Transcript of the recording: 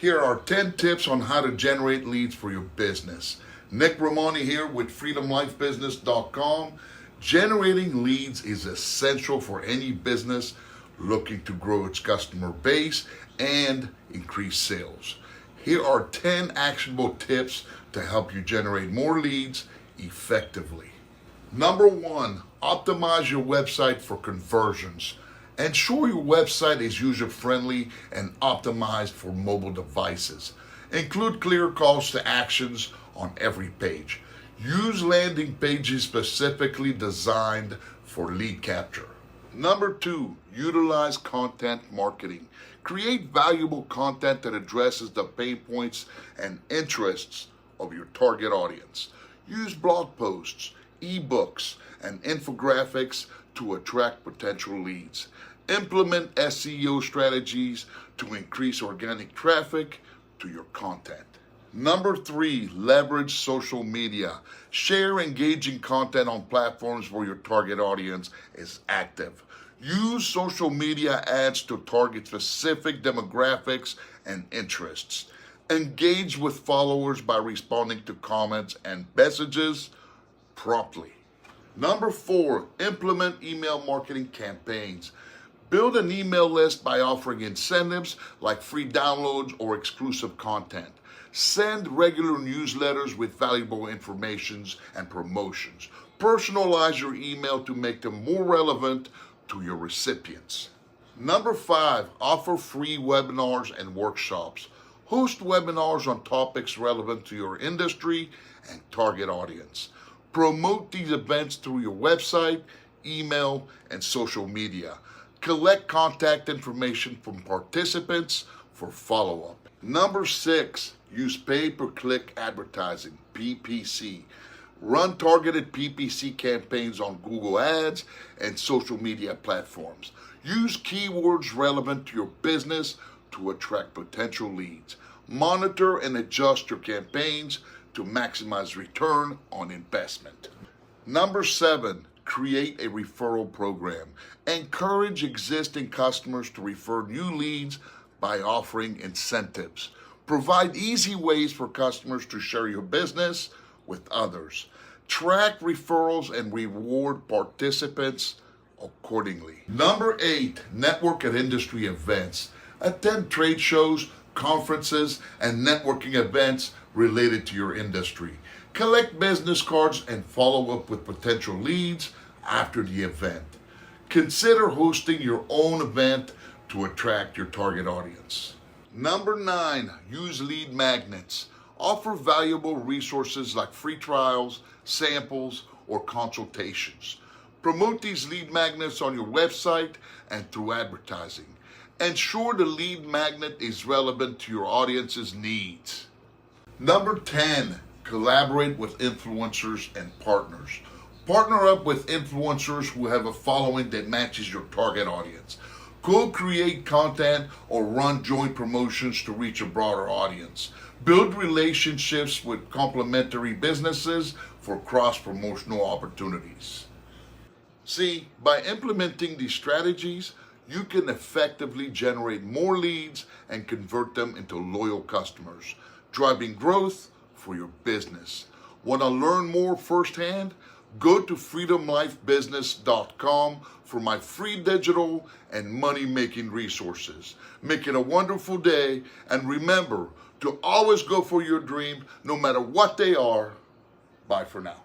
Here are 10 tips on how to generate leads for your business. Nick Rehmani here with freedomlifebusiness.com. Generating leads is essential for any business looking to grow its customer base and increase sales. Here are 10 actionable tips to help you generate more leads effectively. Number 1, optimize your website for conversions. Ensure your website is user-friendly and optimized for mobile devices. Include clear calls to actions on every page. Use landing pages specifically designed for lead capture. Number 2, utilize content marketing. Create valuable content that addresses the pain points and interests of your target audience. Use blog posts, ebooks, and infographics to attract potential leads. Implement SEO strategies to increase organic traffic to your content. Number 3, leverage social media. Share engaging content on platforms where your target audience is active. Use social media ads to target specific demographics and interests. Engage with followers by responding to comments and messages promptly. Number 4, implement email marketing campaigns. Build an email list by offering incentives like free downloads or exclusive content. Send regular newsletters with valuable information and promotions. Personalize your email to make them more relevant to your recipients. Number 5, offer free webinars and workshops. Host webinars on topics relevant to your industry and target audience. Promote these events through your website, email, and social media. Collect contact information from participants for follow-up. Number 6, use pay-per-click advertising, PPC. Run targeted PPC campaigns on Google Ads and social media platforms. Use keywords relevant to your business to attract potential leads. Monitor and adjust your campaigns to maximize return on investment. Number 7, create a referral program. Encourage existing customers to refer new leads by offering incentives. Provide easy ways for customers to share your business with others. Track referrals and reward participants accordingly. Number 8, network at industry events. Attend trade shows, conferences, and networking events related to your industry. Collect business cards and follow up with potential leads after the event. Consider hosting your own event to attract your target audience. Number 9, use lead magnets. Offer valuable resources like free trials, samples, or consultations. Promote these lead magnets on your website and through advertising. Ensure the lead magnet is relevant to your audience's needs. Number 10, collaborate with influencers and partners. Partner up with influencers who have a following that matches your target audience. Co-create content or run joint promotions to reach a broader audience. Build relationships with complementary businesses for cross-promotional opportunities. See, by implementing these strategies, you can effectively generate more leads and convert them into loyal customers, driving growth for your business. Want to learn more firsthand? Go to freedomlifebusiness.com for my free digital and money-making resources. Make it a wonderful day, and remember to always go for your dream, no matter what they are. Bye for now.